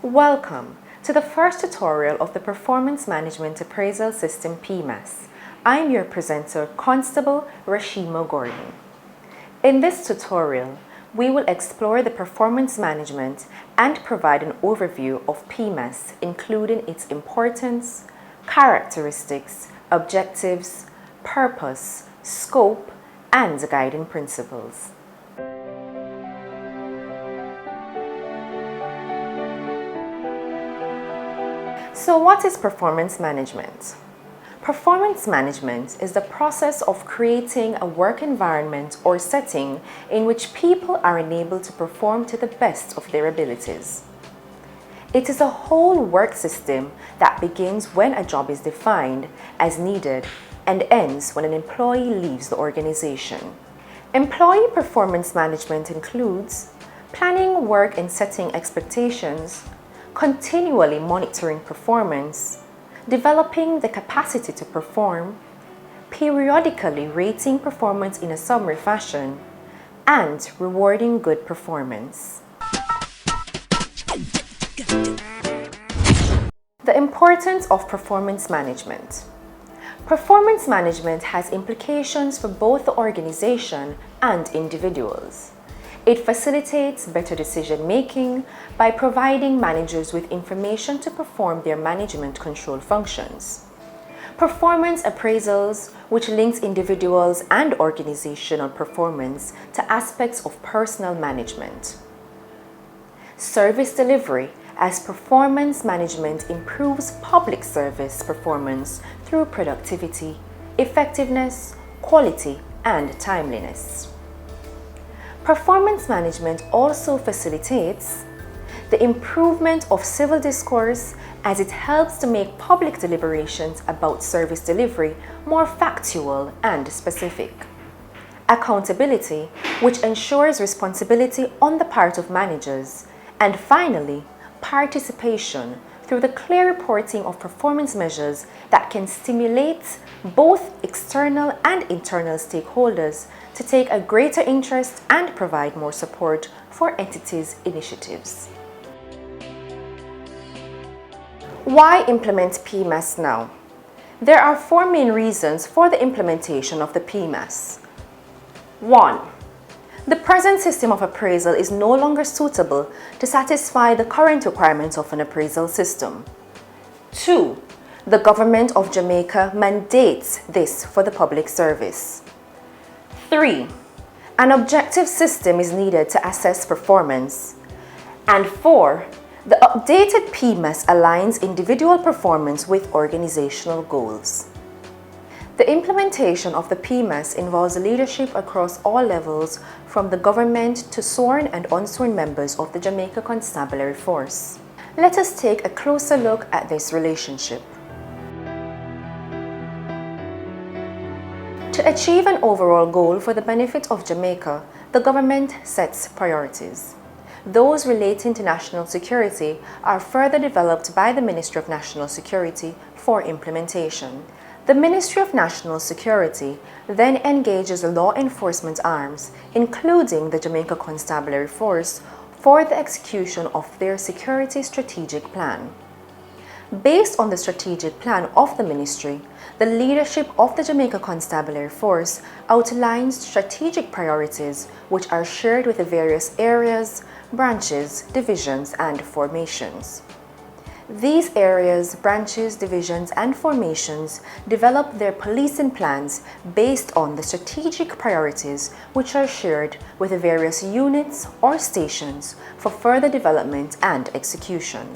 Welcome to the first tutorial of the Performance Management Appraisal System PMAS. I'm your presenter, Constable Rashimo Gordon. In this tutorial, we will explore the performance management and provide an overview of PMAS, including its importance, characteristics, objectives, purpose, scope, and guiding principles. So what is performance management? Performance management is the process of creating a work environment or setting in which people are enabled to perform to the best of their abilities. It is a whole work system that begins when a job is defined as needed and ends when an employee leaves the organization. Employee performance management includes planning work and setting expectations, continually monitoring performance, developing the capacity to perform, periodically rating performance in a summary fashion, and rewarding good performance. The importance of performance management. Performance management has implications for both the organization and individuals. It facilitates better decision-making by providing managers with information to perform their management control functions. Performance appraisals, which links individuals and organizational performance to aspects of personal management. Service delivery, as performance management improves public service performance through productivity, effectiveness, quality, and timeliness. Performance management also facilitates the improvement of civil discourse as it helps to make public deliberations about service delivery more factual and specific. Accountability, which ensures responsibility on the part of managers. And finally, participation through the clear reporting of performance measures that can stimulate both external and internal stakeholders to take a greater interest and provide more support for entities' initiatives. Why implement PMAS now? There are four main reasons for the implementation of the PMAS. 1. The present system of appraisal is no longer suitable to satisfy the current requirements of an appraisal system. 2. The government of Jamaica mandates this for the public service. 3. An objective system is needed to assess performance. And 4. The updated PMAS aligns individual performance with organizational goals. The implementation of the PMAS involves leadership across all levels, from the government to sworn and unsworn members of the Jamaica Constabulary Force. Let us take a closer look at this relationship. To achieve an overall goal for the benefit of Jamaica, the government sets priorities. Those relating to national security are further developed by the Ministry of National Security for implementation. The Ministry of National Security then engages law enforcement arms, including the Jamaica Constabulary Force, for the execution of their security strategic plan. Based on the strategic plan of the ministry, the leadership of the Jamaica Constabulary Force outlines strategic priorities which are shared with the various areas, branches, divisions, and formations. These areas, branches, divisions, and formations develop their policing plans based on the strategic priorities which are shared with the various units or stations for further development and execution.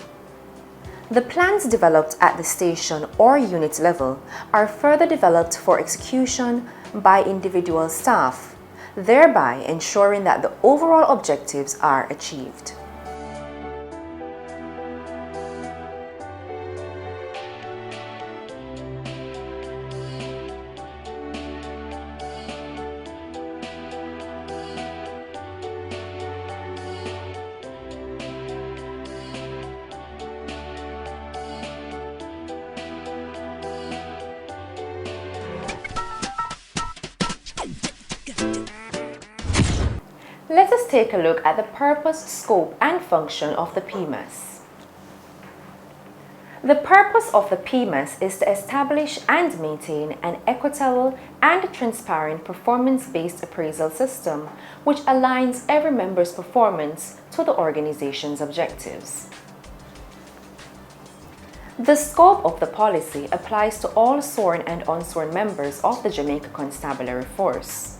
The plans developed at the station or unit level are further developed for execution by individual staff, thereby ensuring that the overall objectives are achieved. Let us take a look at the purpose, scope, and function of the PMAS. The purpose of the PMAS is to establish and maintain an equitable and transparent performance-based appraisal system which aligns every member's performance to the organization's objectives. The scope of the policy applies to all sworn and unsworn members of the Jamaica Constabulary Force.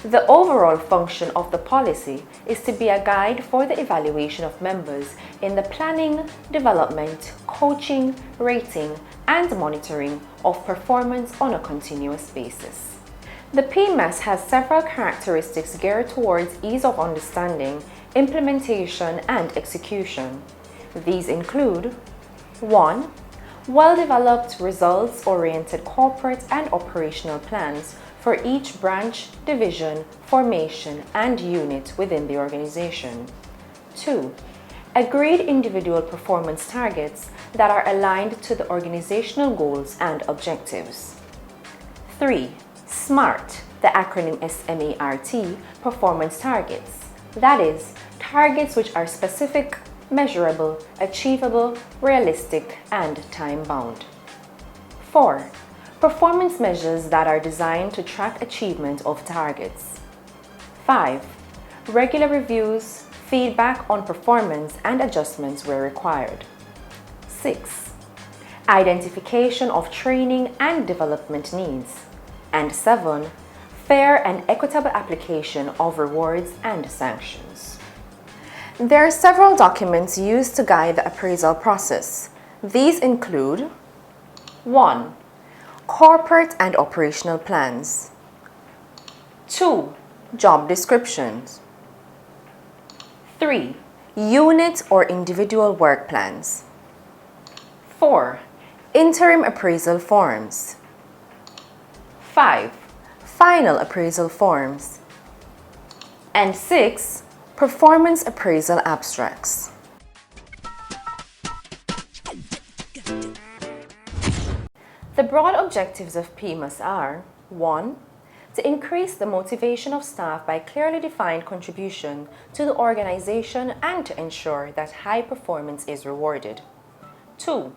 The overall function of the policy is to be a guide for the evaluation of members in the planning, development, coaching, rating, and monitoring of performance on a continuous basis. The PMAS has several characteristics geared towards ease of understanding, implementation, and execution. These include 1. Well-developed, results-oriented corporate and operational plans for each branch, division, formation, and unit within the organization. 2. Agreed individual performance targets that are aligned to the organizational goals and objectives. 3. SMART, the acronym SMART, performance targets. That is, targets which are specific, measurable, achievable, realistic, and time-bound. 4. Performance measures that are designed to track achievement of targets. 5. Regular reviews, feedback on performance and adjustments where required. 6. Identification of training and development needs. And 7. Fair and equitable application of rewards and sanctions. There are several documents used to guide the appraisal process. These include 1. Corporate and operational plans. 2. Job descriptions. 3. Unit or individual work plans. 4. Interim appraisal forms. 5. Final appraisal forms. And 6. Performance appraisal abstracts. The broad objectives of PMAS are 1. To increase the motivation of staff by clearly defined contribution to the organization and to ensure that high performance is rewarded. 2.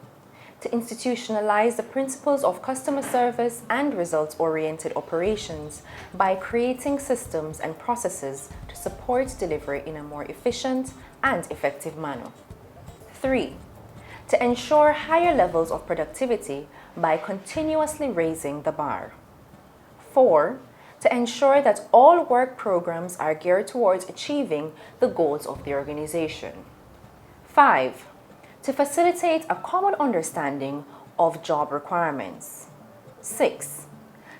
To institutionalize the principles of customer service and results-oriented operations by creating systems and processes to support delivery in a more efficient and effective manner. 3. To ensure higher levels of productivity by continuously raising the bar. 4. To ensure that all work programs are geared towards achieving the goals of the organization. 5. To facilitate a common understanding of job requirements. 6.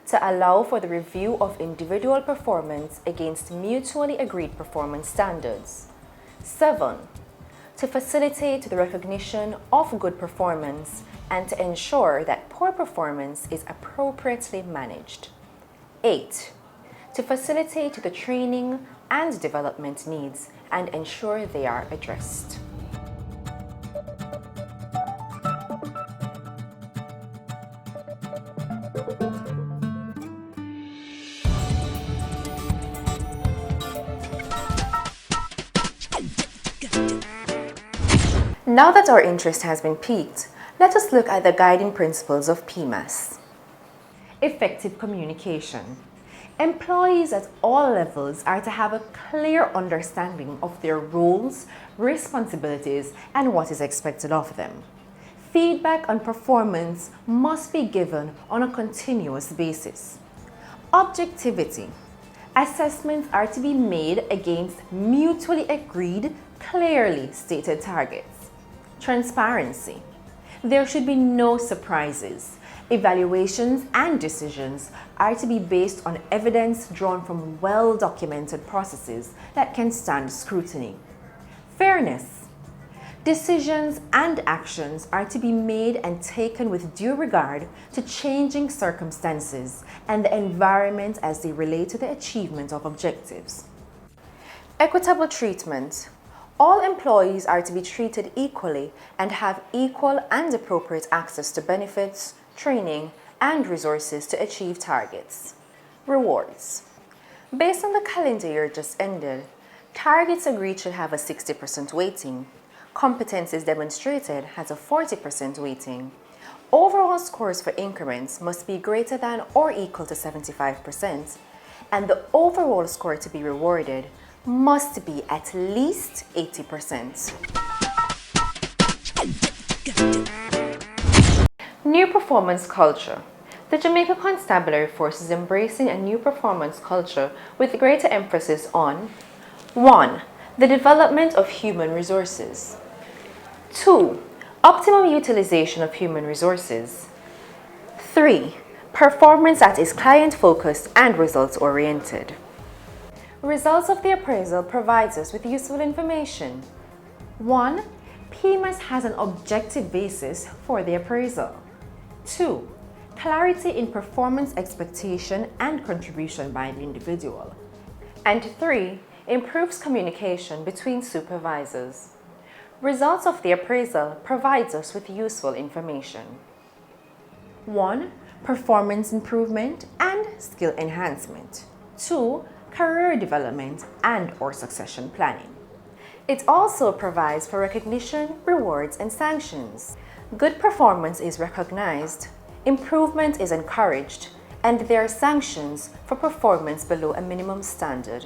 To allow for the review of individual performance against mutually agreed performance standards. 7. To facilitate the recognition of good performance and to ensure that poor performance is appropriately managed. 8. To facilitate the training and development needs and ensure they are addressed. Now that our interest has been piqued, let us look at the guiding principles of PMAS. Effective communication. Employees at all levels are to have a clear understanding of their roles, responsibilities, and what is expected of them. Feedback on performance must be given on a continuous basis. Objectivity. Assessments are to be made against mutually agreed, clearly stated targets. Transparency. There should be no surprises. Evaluations and decisions are to be based on evidence drawn from well-documented processes that can stand scrutiny. Fairness. Decisions and actions are to be made and taken with due regard to changing circumstances and the environment as they relate to the achievement of objectives. Equitable treatment. All employees are to be treated equally and have equal and appropriate access to benefits, training, and resources to achieve targets. Rewards. Based on the calendar year just ended, targets agreed should have a 60% weighting. Competencies demonstrated has a 40% weighting. Overall scores for increments must be greater than or equal to 75%, and the overall score to be rewarded must be at least 80%. New performance culture. The Jamaica Constabulary Force is embracing a new performance culture with greater emphasis on 1. The development of human resources. 2. Optimum utilization of human resources. 3. Performance that is client-focused and results-oriented. Results of the appraisal provides us with useful information. 1. PMAS has an objective basis for the appraisal. 2. Clarity in performance expectation and contribution by the individual. And 3. Improves communication between supervisors. Results of the appraisal provides us with useful information. 1. Performance improvement and skill enhancement. 2. Career development and/or succession planning. It also provides for recognition, rewards, and sanctions. Good performance is recognized, improvement is encouraged, and there are sanctions for performance below a minimum standard.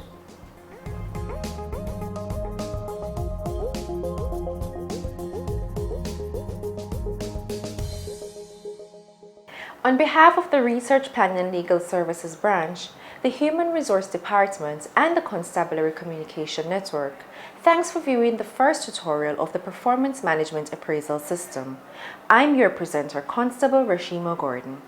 On behalf of the Research Planning and Legal Services Branch, the Human Resource Department, and the Constabulary Communication Network, thanks for viewing the first tutorial of the Performance Management Appraisal System. I'm your presenter, Constable Rashima Gordon.